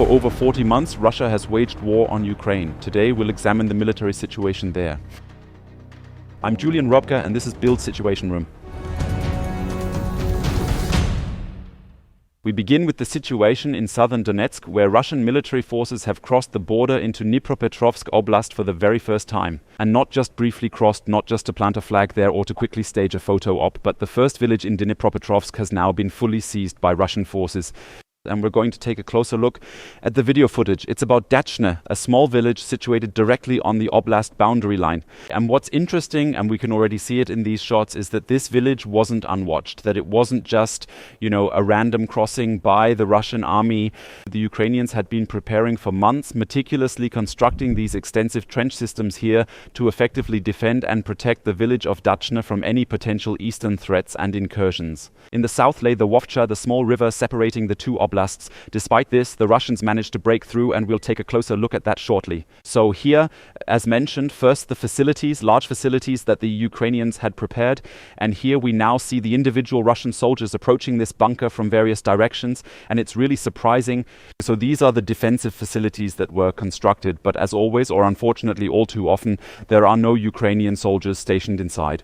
for over 40 months, Russia has waged war on Ukraine. Today, we'll examine the military situation there. I'm Julian Robka, and this is BILD Situation Room. We begin with the situation in southern Donetsk, where Russian military forces have crossed the border into Dnipropetrovsk Oblast for the very first time. And not just briefly crossed, not just to plant a flag there or to quickly stage a photo op, but the first village in Dnipropetrovsk has now been fully seized by Russian forces. And we're going to take a closer look at the video footage. It's about Dachne, a small village situated directly on the oblast boundary line. And what's interesting, and we can already see it in these shots, is that this village wasn't unwatched, that it wasn't just, a random crossing by the Russian army. The Ukrainians had been preparing for months, meticulously constructing these extensive trench systems here to effectively defend and protect the village of Dachne from any potential eastern threats and incursions. In the south lay the Vovcha, the small river separating the two oblasts. Despite this, the Russians managed to break through, and we'll take a closer look at that shortly. So here, as mentioned, first the facilities, large facilities that the Ukrainians had prepared, and here we now see the individual Russian soldiers approaching this bunker from various directions, and it's really surprising. So these are the defensive facilities that were constructed, but as always, or unfortunately all too often, there are no Ukrainian soldiers stationed inside.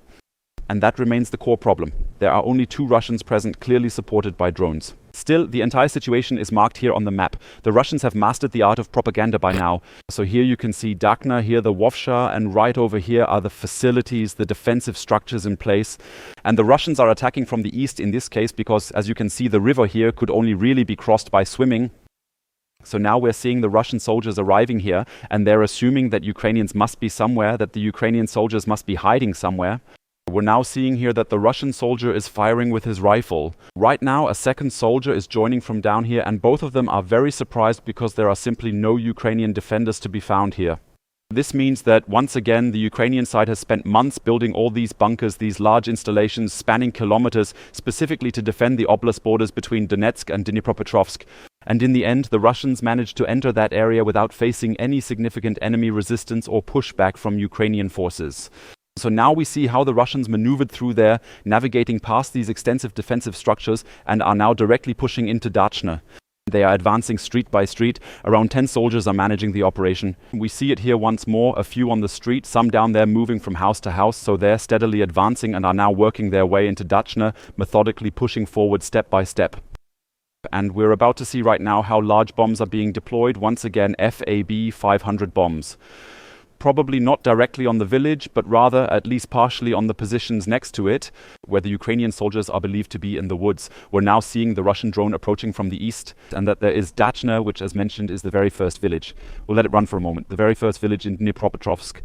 And that remains the core problem. There are only 2 Russians present, clearly supported by drones. Still, the entire situation is marked here on the map. The Russians have mastered the art of propaganda by now. So here you can see Dachne, here the Vovcha, and right over here are the facilities, the defensive structures in place. And the Russians are attacking from the east in this case because, as you can see, the river here could only really be crossed by swimming. So now we're seeing the Russian soldiers arriving here, and they're assuming that Ukrainians must be somewhere, that the Ukrainian soldiers must be hiding somewhere. We're now seeing here that the Russian soldier is firing with his rifle. Right now, a second soldier is joining from down here, and both of them are very surprised because there are simply no Ukrainian defenders to be found here. This means that, once again, the Ukrainian side has spent months building all these bunkers, these large installations spanning kilometers, specifically to defend the oblast borders between Donetsk and Dnipropetrovsk. And in the end, the Russians managed to enter that area without facing any significant enemy resistance or pushback from Ukrainian forces. So now we see how the Russians maneuvered through there, navigating past these extensive defensive structures, and are now directly pushing into Dachne. They are advancing street by street. Around 10 soldiers are managing the operation. We see it here once more, a few on the street, some down there moving from house to house, so they're steadily advancing and are now working their way into Dachne, methodically pushing forward step by step. And we're about to see right now how large bombs are being deployed, once again FAB 500 bombs. Probably not directly on the village, but rather at least partially on the positions next to it, where the Ukrainian soldiers are believed to be in the woods. We're now seeing the Russian drone approaching from the east, and that there is Dachne, which, as mentioned, is the very first village. We'll let it run for a moment. The very first village in Dnipropetrovsk.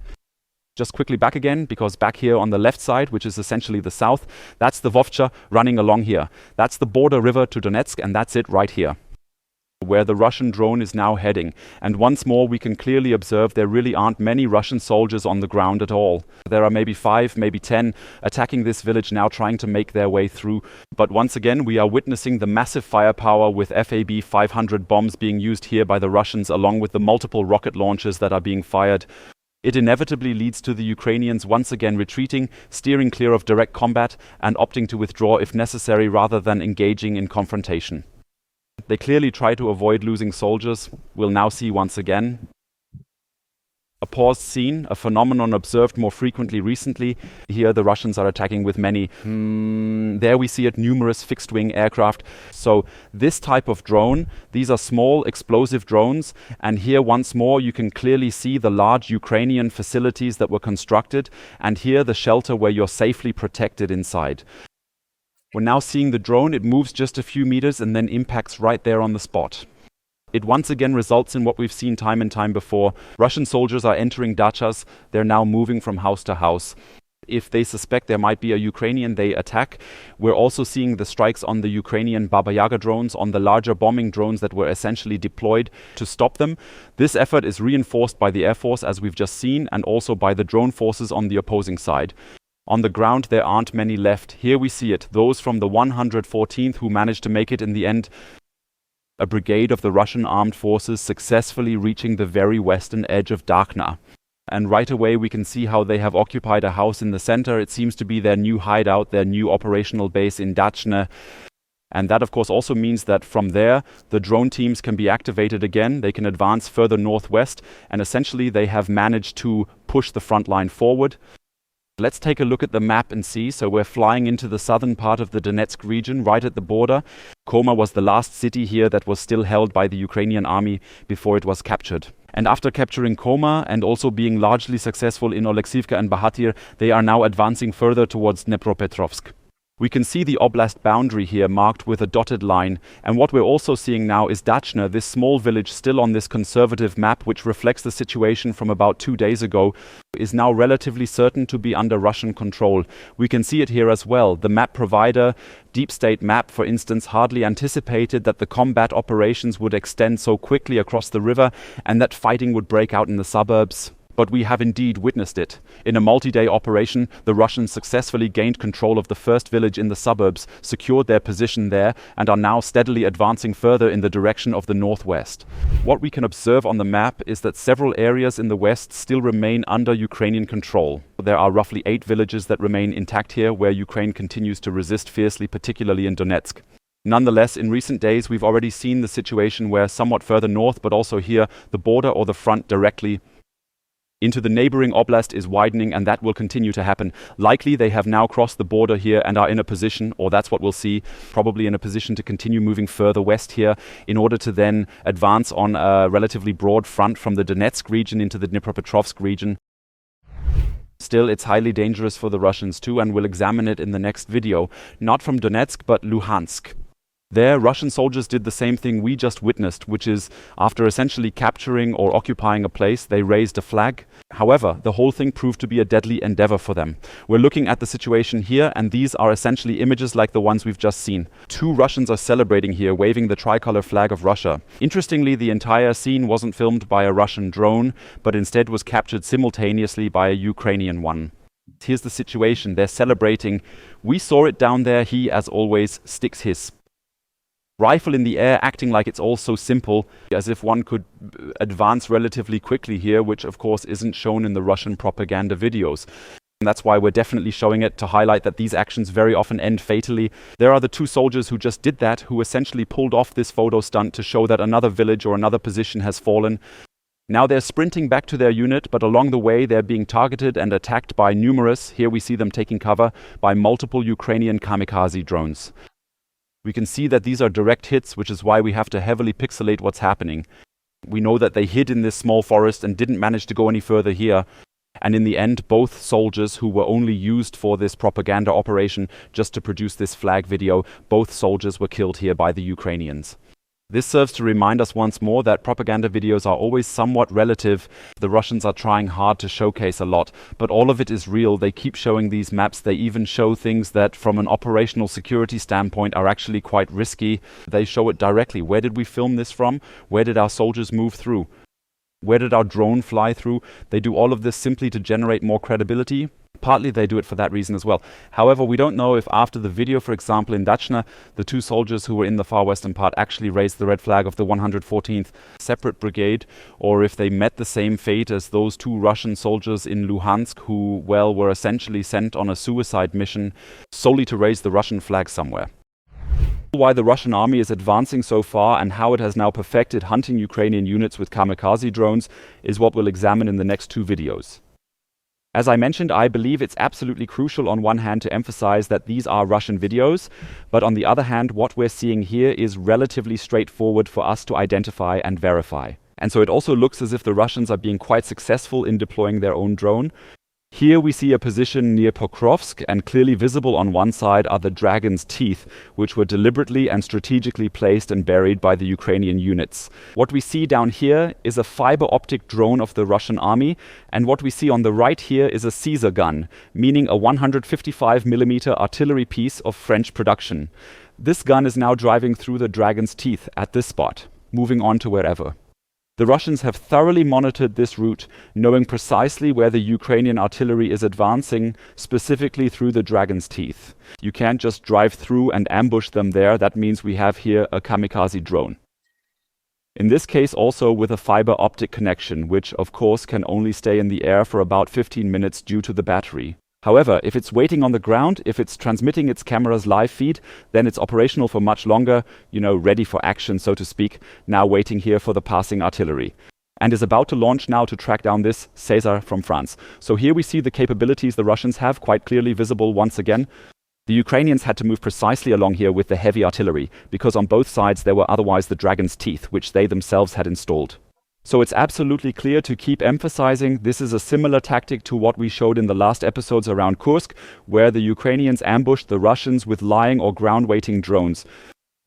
Just quickly back again, because back here on the left side, which is essentially the south, that's the Vovcha running along here. That's the border river to Donetsk, and that's it right here, where the Russian drone is now heading. And once more, we can clearly observe there really aren't many Russian soldiers on the ground at all. There are maybe 5, maybe 10 attacking this village now, trying to make their way through. But once again, we are witnessing the massive firepower with FAB 500 bombs being used here by the Russians, along with the multiple rocket launchers that are being fired. It inevitably leads to the Ukrainians once again retreating, steering clear of direct combat, and opting to withdraw if necessary rather than engaging in confrontation. They clearly try to avoid losing soldiers. We'll now see once again a paused scene, a phenomenon observed more frequently recently. Here the Russians are attacking with many, there we see it, numerous fixed-wing aircraft. So this type of drone, these are small explosive drones, and here once more you can clearly see the large Ukrainian facilities that were constructed, and here the shelter where you're safely protected inside. We're now seeing the drone. It moves just a few meters and then impacts right there on the spot. It once again results in what we've seen time and time before. Russian soldiers are entering dachas. They're now moving from house to house. If they suspect there might be a Ukrainian, they attack. We're also seeing the strikes on the Ukrainian Baba Yaga drones, on the larger bombing drones that were essentially deployed to stop them. This effort is reinforced by the Air Force, as we've just seen, and also by the drone forces on the opposing side. On the ground, there aren't many left. Here we see it, those from the 114th who managed to make it in the end. A brigade of the Russian armed forces successfully reaching the very western edge of Dachne. And right away we can see how they have occupied a house in the center. It seems to be their new hideout, their new operational base in Dachne. And that, of course, also means that from there, the drone teams can be activated again. They can advance further northwest, and essentially they have managed to push the front line forward. Let's take a look at the map and see. So we're flying into the southern part of the Donetsk region, right at the border. Koma was the last city here that was still held by the Ukrainian army before it was captured. And after capturing Koma and also being largely successful in Oleksivka and Bahatir, they are now advancing further towards Dnipropetrovsk. We can see the oblast boundary here marked with a dotted line, and what we're also seeing now is Dachna, this small village still on this conservative map, which reflects the situation from about 2 days ago, is now relatively certain to be under Russian control. We can see it here as well. The map provider, Deep State Map, for instance, hardly anticipated that the combat operations would extend so quickly across the river and that fighting would break out in the suburbs. But we have indeed witnessed it. In a multi-day operation, the Russians successfully gained control of the first village in the suburbs, secured their position there, and are now steadily advancing further in the direction of the northwest. What we can observe on the map is that several areas in the west still remain under Ukrainian control. There are roughly 8 villages that remain intact here, where Ukraine continues to resist fiercely, particularly in Donetsk. Nonetheless, in recent days, we've already seen the situation where somewhat further north, but also here, the border or the front directly into the neighboring oblast is widening, and that will continue to happen. Likely they have now crossed the border here and are in a position, or that's what we'll see, probably in a position to continue moving further west here in order to then advance on a relatively broad front from the Donetsk region into the Dnipropetrovsk region. Still, it's highly dangerous for the Russians too, and we'll examine it in the next video. Not from Donetsk, but Luhansk. There, Russian soldiers did the same thing we just witnessed, which is, after essentially capturing or occupying a place, they raised a flag. However, the whole thing proved to be a deadly endeavor for them. We're looking at the situation here, and these are essentially images like the ones we've just seen. 2 Russians are celebrating here, waving the tricolor flag of Russia. Interestingly, the entire scene wasn't filmed by a Russian drone, but instead was captured simultaneously by a Ukrainian one. Here's the situation. They're celebrating. We saw it down there. He, as always, sticks his rifle in the air, acting like it's all so simple, as if one could advance relatively quickly here, which of course isn't shown in the Russian propaganda videos. And that's why we're definitely showing it, to highlight that these actions very often end fatally. There are the 2 soldiers who just did that, who essentially pulled off this photo stunt to show that another village or another position has fallen. Now they're sprinting back to their unit, but along the way they're being targeted and attacked by numerous, here we see them taking cover, by multiple Ukrainian kamikaze drones. We can see that these are direct hits, which is why we have to heavily pixelate what's happening. We know that they hid in this small forest and didn't manage to go any further here. And in the end, both soldiers who were only used for this propaganda operation just to produce this flag video, both soldiers were killed here by the Ukrainians. This serves to remind us once more that propaganda videos are always somewhat relative. The Russians are trying hard to showcase a lot, but all of it is real. They keep showing these maps. They even show things that from an operational security standpoint are actually quite risky. They show it directly. Where did we film this from? Where did our soldiers move through? Where did our drone fly through? They do all of this simply to generate more credibility. Partly they do it for that reason as well. However, we don't know if after the video, for example, in Dachna, the 2 soldiers who were in the far western part actually raised the red flag of the 114th Separate Brigade, or if they met the same fate as those 2 Russian soldiers in Luhansk who, well, were essentially sent on a suicide mission solely to raise the Russian flag somewhere. Why the Russian army is advancing so far and how it has now perfected hunting Ukrainian units with kamikaze drones is what we'll examine in the next 2 videos. As I mentioned, I believe it's absolutely crucial on one hand to emphasize that these are Russian videos, but on the other hand, what we're seeing here is relatively straightforward for us to identify and verify. And so it also looks as if the Russians are being quite successful in deploying their own drone. Here we see a position near Pokrovsk, and clearly visible on one side are the dragon's teeth, which were deliberately and strategically placed and buried by the Ukrainian units. What we see down here is a fiber optic drone of the Russian army, and what we see on the right here is a Caesar gun, meaning a 155mm artillery piece of French production. This gun is now driving through the dragon's teeth at this spot, moving on to wherever. The Russians have thoroughly monitored this route, knowing precisely where the Ukrainian artillery is advancing, specifically through the dragon's teeth. You can't just drive through and ambush them there. That means we have here a kamikaze drone. In this case also with a fiber optic connection, which of course can only stay in the air for about 15 minutes due to the battery. However, if it's waiting on the ground, if it's transmitting its camera's live feed, then it's operational for much longer, ready for action, so to speak, now waiting here for the passing artillery. And is about to launch now to track down this César from France. So here we see the capabilities the Russians have quite clearly visible once again. The Ukrainians had to move precisely along here with the heavy artillery, because on both sides there were otherwise the dragon's teeth, which they themselves had installed. So it's absolutely clear to keep emphasizing this is a similar tactic to what we showed in the last episodes around Kursk, where the Ukrainians ambushed the Russians with lying or ground-waiting drones.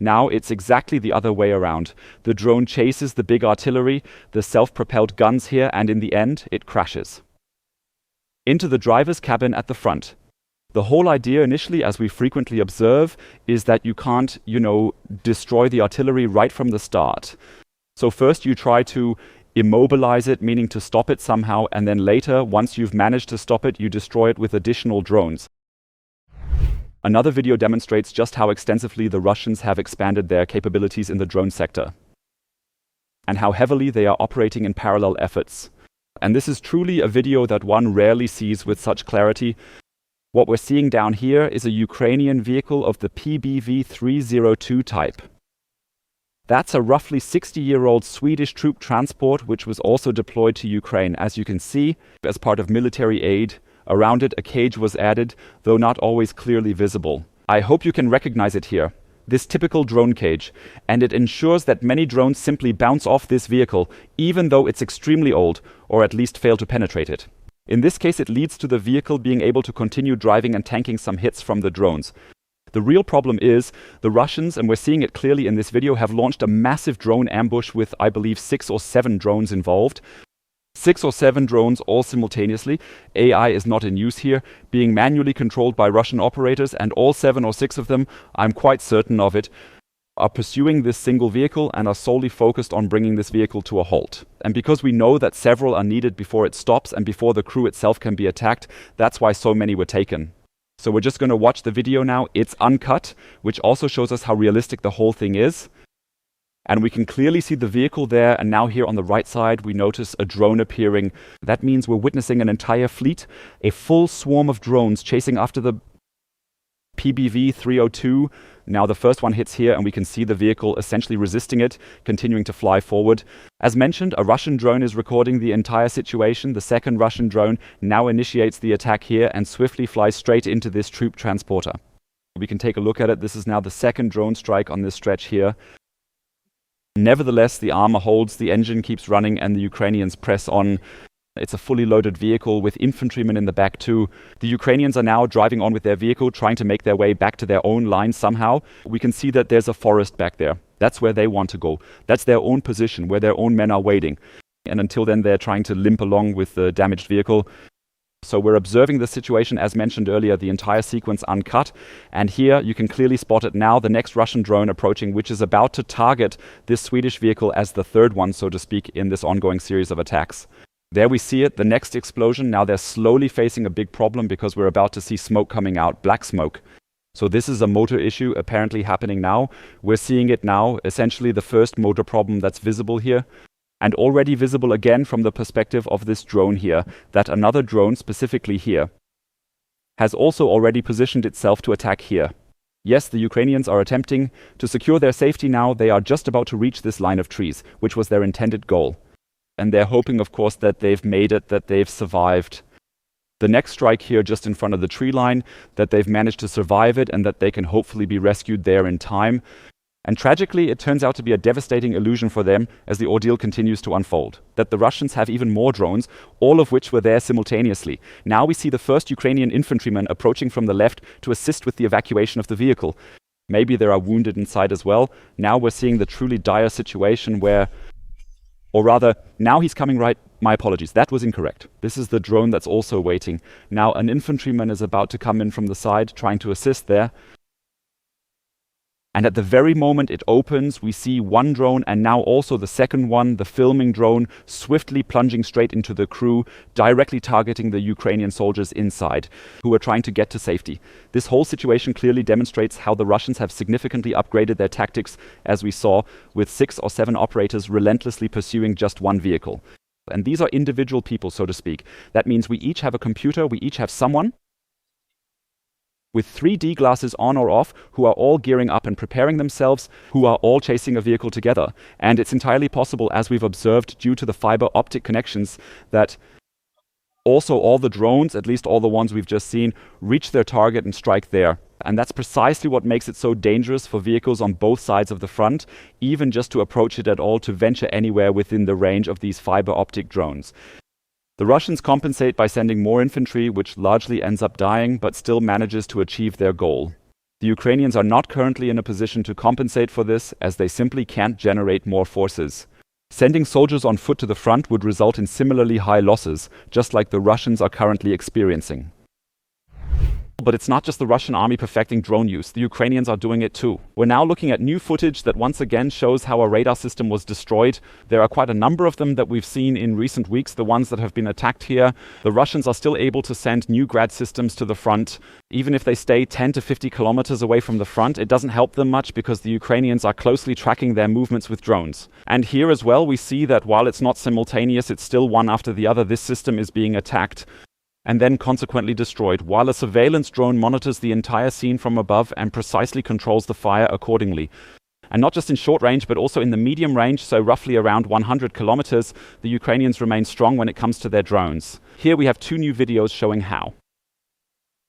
Now it's exactly the other way around. The drone chases the big artillery, the self-propelled guns here, and in the end, it crashes into the driver's cabin at the front. The whole idea initially, as we frequently observe, is that you can't, destroy the artillery right from the start. So first you try to immobilize it, meaning to stop it somehow, and then later, once you've managed to stop it, you destroy it with additional drones. Another video demonstrates just how extensively the Russians have expanded their capabilities in the drone sector, and how heavily they are operating in parallel efforts. And this is truly a video that one rarely sees with such clarity. What we're seeing down here is a Ukrainian vehicle of the PBV-302 type. That's a roughly 60-year-old Swedish troop transport which was also deployed to Ukraine. As you can see, as part of military aid, around it a cage was added, though not always clearly visible. I hope you can recognize it here, this typical drone cage, and it ensures that many drones simply bounce off this vehicle, even though it's extremely old, or at least fail to penetrate it. In this case, it leads to the vehicle being able to continue driving and tanking some hits from the drones. The real problem is the Russians, and we're seeing it clearly in this video, have launched a massive drone ambush with, I believe, 6 or 7 drones involved. 6 or 7 drones all simultaneously. AI is not in use here, being manually controlled by Russian operators, and all 7 or 6 of them, I'm quite certain of it, are pursuing this single vehicle and are solely focused on bringing this vehicle to a halt. And because we know that several are needed before it stops and before the crew itself can be attacked, that's why so many were taken. So we're just going to watch the video now. It's uncut, which also shows us how realistic the whole thing is. And we can clearly see the vehicle there, and now here on the right side we notice a drone appearing. That means we're witnessing an entire fleet, a full swarm of drones chasing after the PBV-302. Now the first one hits here and we can see the vehicle essentially resisting it, continuing to fly forward. As mentioned, a Russian drone is recording the entire situation. The second Russian drone now initiates the attack here and swiftly flies straight into this troop transporter. We can take a look at it. This is now the second drone strike on this stretch here. Nevertheless, the armor holds, the engine keeps running, and the Ukrainians press on. It's a fully loaded vehicle with infantrymen in the back too. The Ukrainians are now driving on with their vehicle, trying to make their way back to their own line somehow. We can see that there's a forest back there. That's where they want to go. That's their own position, where their own men are waiting. And until then, they're trying to limp along with the damaged vehicle. So we're observing the situation, as mentioned earlier, the entire sequence uncut. And here you can clearly spot it now, the next Russian drone approaching, which is about to target this Swedish vehicle as the third one, so to speak, in this ongoing series of attacks. There we see it, the next explosion. Now they're slowly facing a big problem because we're about to see smoke coming out, black smoke. So this is a motor issue apparently happening now. We're seeing it now, essentially the first motor problem that's visible here. And already visible again from the perspective of this drone here, that another drone, specifically here, has also already positioned itself to attack here. Yes, the Ukrainians are attempting to secure their safety now. They are just about to reach this line of trees, which was their intended goal. And they're hoping, of course, that they've made it, that they've survived the next strike here just in front of the tree line, that they've managed to survive it, and that they can hopefully be rescued there in time. And tragically, it turns out to be a devastating illusion for them as the ordeal continues to unfold. That the Russians have even more drones, all of which were there simultaneously. Now we see the first Ukrainian infantrymen approaching from the left to assist with the evacuation of the vehicle. Maybe there are wounded inside as well. Now we're seeing the truly dire situation where, or rather, now he's coming right. My apologies, that was incorrect. This is the drone that's also waiting. Now an infantryman is about to come in from the side, trying to assist there. And at the very moment it opens, we see one drone and now also the second one, the filming drone, swiftly plunging straight into the crew, directly targeting the Ukrainian soldiers inside, who are trying to get to safety. This whole situation clearly demonstrates how the Russians have significantly upgraded their tactics, as we saw, with 6 or 7 operators relentlessly pursuing just one vehicle. And these are individual people, so to speak. That means we each have a computer, we each have someone with 3D glasses on or off, who are all gearing up and preparing themselves, who are all chasing a vehicle together. And it's entirely possible, as we've observed, due to the fiber optic connections, that also all the drones, at least all the ones we've just seen, reach their target and strike there. And that's precisely what makes it so dangerous for vehicles on both sides of the front, even just to approach it at all, to venture anywhere within the range of these fiber optic drones. The Russians compensate by sending more infantry, which largely ends up dying, but still manages to achieve their goal. The Ukrainians are not currently in a position to compensate for this, as they simply can't generate more forces. Sending soldiers on foot to the front would result in similarly high losses, just like the Russians are currently experiencing. But it's not just the Russian army perfecting drone use, the Ukrainians are doing it too. We're now looking at new footage that once again shows how a radar system was destroyed. There are quite a number of them that we've seen in recent weeks, the ones that have been attacked here. The Russians are still able to send new Grad systems to the front. Even if they stay 10 to 50 kilometers away from the front, it doesn't help them much because the Ukrainians are closely tracking their movements with drones. And here as well, we see that while it's not simultaneous, it's still one after the other. This system is being attacked and then consequently destroyed, while a surveillance drone monitors the entire scene from above and precisely controls the fire accordingly. And not just in short range, but also in the medium range, so roughly around 100 kilometers, the Ukrainians remain strong when it comes to their drones. Here we have two new videos showing how.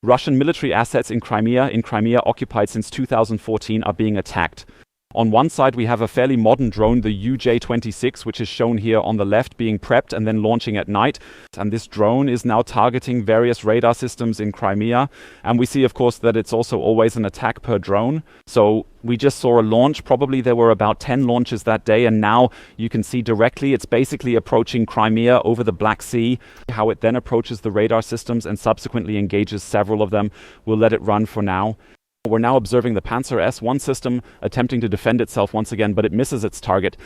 Russian military assets in Crimea occupied since 2014, are being attacked. On one side, we have a fairly modern drone, the UJ-26, which is shown here on the left, being prepped and then launching at night. And this drone is now targeting various radar systems in Crimea. And we see, of course, that it's also always an attack per drone. So we just saw a launch. Probably there were about 10 launches that day. And now you can see directly, it's basically approaching Crimea over the Black Sea. How it then approaches the radar systems and subsequently engages several of them. We'll let it run for now. We're now observing the Panzer S-1 system attempting to defend itself once again, but it misses its target.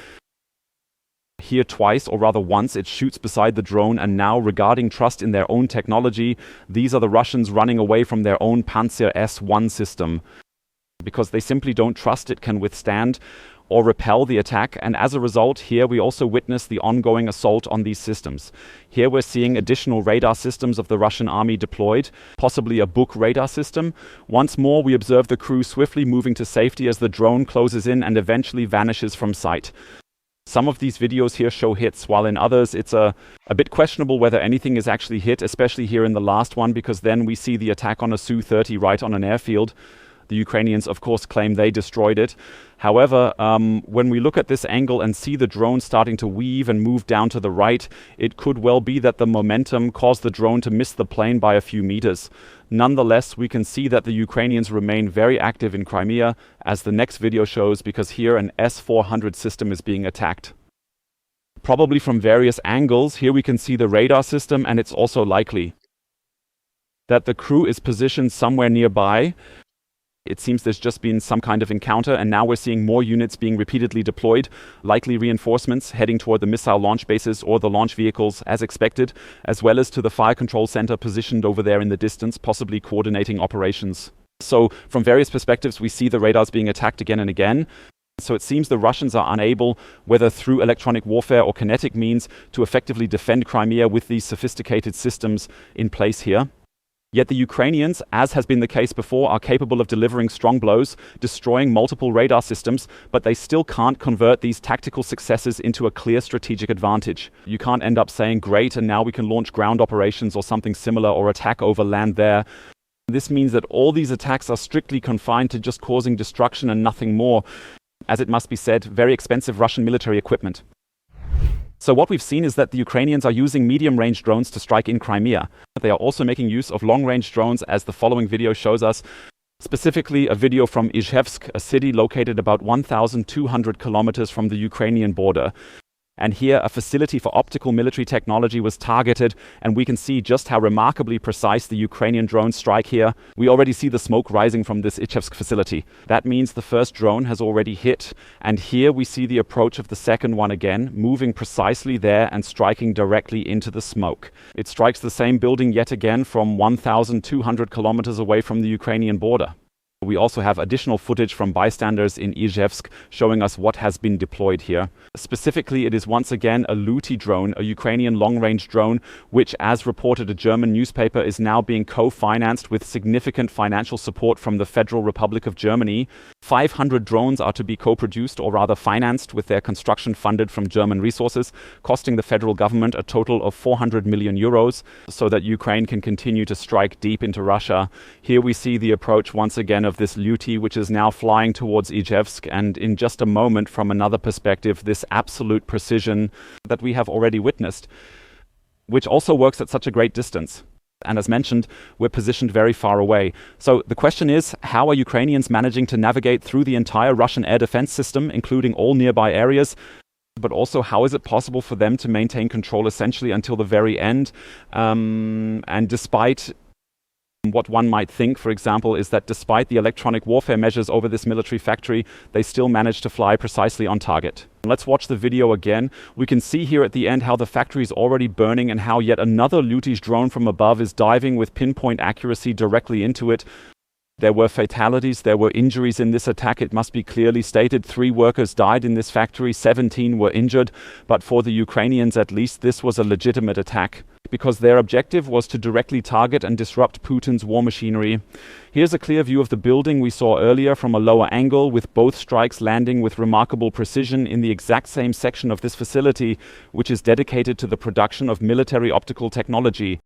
Here twice, or rather once, it shoots beside the drone, and now, regarding trust in their own technology, these are the Russians running away from their own Panzer S-1 system, because they simply don't trust it can withstand or repel the attack, and as a result, here we also witness the ongoing assault on these systems. Here we're seeing additional radar systems of the Russian army deployed, possibly a Buk radar system. Once more, we observe the crew swiftly moving to safety as the drone closes in and eventually vanishes from sight. Some of these videos here show hits, while in others it's a bit questionable whether anything is actually hit, especially here in the last one, because then we see the attack on a Su-30 right on an airfield. The Ukrainians, of course, claim they destroyed it. However, when we look at this angle and see the drone starting to weave and move down to the right, it could well be that the momentum caused the drone to miss the plane by a few meters. Nonetheless, we can see that the Ukrainians remain very active in Crimea, as the next video shows, because here an S-400 system is being attacked. Probably from various angles. Here we can see the radar system, and it's also likely that the crew is positioned somewhere nearby. It seems there's just been some kind of encounter, and now we're seeing more units being repeatedly deployed, likely reinforcements heading toward the missile launch bases or the launch vehicles as expected, as well as to the fire control center positioned over there in the distance, possibly coordinating operations. So from various perspectives, we see the radars being attacked again and again. So it seems the Russians are unable, whether through electronic warfare or kinetic means, to effectively defend Crimea with these sophisticated systems in place here. Yet the Ukrainians, as has been the case before, are capable of delivering strong blows, destroying multiple radar systems, but they still can't convert these tactical successes into a clear strategic advantage. You can't end up saying, great, and now we can launch ground operations or something similar, or attack over land there. This means that all these attacks are strictly confined to just causing destruction and nothing more. As it must be said, very expensive Russian military equipment. So what we've seen is that the Ukrainians are using medium-range drones to strike in Crimea. They are also making use of long-range drones, as the following video shows us. Specifically, a video from Izhevsk, a city located about 1,200 kilometers from the Ukrainian border. And here, a facility for optical military technology was targeted, and we can see just how remarkably precise the Ukrainian drones strike here. We already see the smoke rising from this Izhevsk facility. That means the first drone has already hit, and here we see the approach of the second one again, moving precisely there and striking directly into the smoke. It strikes the same building yet again from 1,200 kilometers away from the Ukrainian border. We also have additional footage from bystanders in Izhevsk showing us what has been deployed here. Specifically, it is once again a Luti drone, a Ukrainian long-range drone, which, as reported a German newspaper, is now being co-financed with significant financial support from the Federal Republic of Germany. 500 drones are to be co-produced, or rather financed, with their construction funded from German resources, costing the federal government a total of 400 million euros, so that Ukraine can continue to strike deep into Russia. Here we see the approach once again of this Luti, which is now flying towards Izhevsk, and in just a moment, from another perspective, this absolute precision that we have already witnessed, which also works at such a great distance. And as mentioned, we're positioned very far away. So the question is, how are Ukrainians managing to navigate through the entire Russian air defense system, including all nearby areas? But also, how is it possible for them to maintain control essentially until the very end? And despite what one might think, for example, is that despite the electronic warfare measures over this military factory, they still managed to fly precisely on target. Let's watch the video again. We can see here at the end how the factory is already burning and how yet another Luti's drone from above is diving with pinpoint accuracy directly into it. There were fatalities, there were injuries in this attack. It must be clearly stated, 3 workers died in this factory, 17 were injured. But for the Ukrainians, at least, this was a legitimate attack, because their objective was to directly target and disrupt Putin's war machinery. Here's a clear view of the building we saw earlier from a lower angle, with both strikes landing with remarkable precision in the exact same section of this facility, which is dedicated to the production of military optical technology.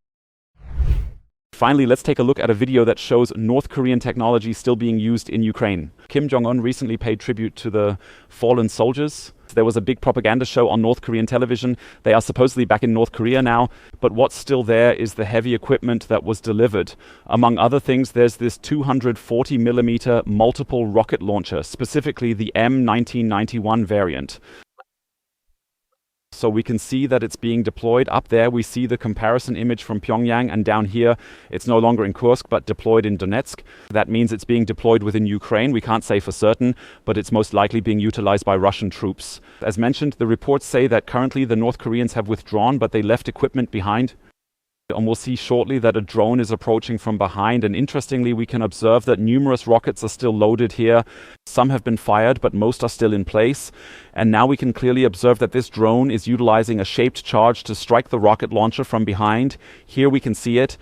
Finally, let's take a look at a video that shows North Korean technology still being used in Ukraine. Kim Jong-un recently paid tribute to the fallen soldiers. There was a big propaganda show on North Korean television. They are supposedly back in North Korea now, but what's still there is the heavy equipment that was delivered. Among other things, there's this 240mm multiple rocket launcher, specifically the M1991 variant. So we can see that it's being deployed. Up there we see the comparison image from Pyongyang, and down here it's no longer in Kursk but deployed in Donetsk. That means it's being deployed within Ukraine. We can't say for certain, but it's most likely being utilized by Russian troops. As mentioned, the reports say that currently the North Koreans have withdrawn, but they left equipment behind. And we'll see shortly that a drone is approaching from behind, and interestingly we can observe that numerous rockets are still loaded here. Some have been fired, but most are still in place. And now we can clearly observe that this drone is utilizing a shaped charge to strike the rocket launcher from behind. Here we can see it.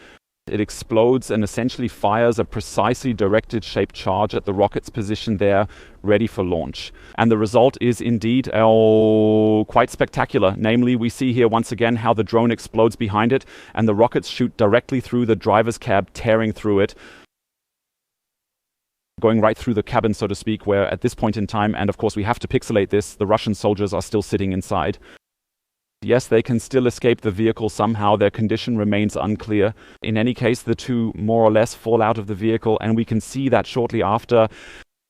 It explodes and essentially fires a precisely directed shaped charge at the rocket's position there, ready for launch. And the result is indeed quite spectacular. Namely, we see here once again how the drone explodes behind it, and the rockets shoot directly through the driver's cab, tearing through it, going right through the cabin, so to speak, where at this point in time, and of course we have to pixelate this, the Russian soldiers are still sitting inside. Yes, they can still escape the vehicle somehow. Their condition remains unclear. In any case, the two more or less fall out of the vehicle, and we can see that shortly after,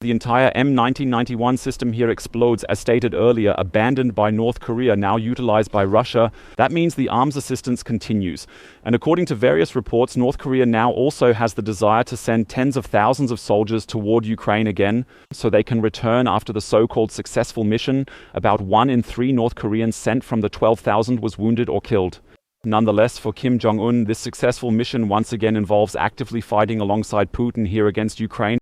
the entire M1991 system here explodes, as stated earlier, abandoned by North Korea, now utilized by Russia. That means the arms assistance continues. And according to various reports, North Korea now also has the desire to send tens of thousands of soldiers toward Ukraine again, so they can return after the so-called successful mission. About 1 in 3 North Koreans sent from the 12,000 was wounded or killed. Nonetheless, for Kim Jong-un, this successful mission once again involves actively fighting alongside Putin here against Ukraine.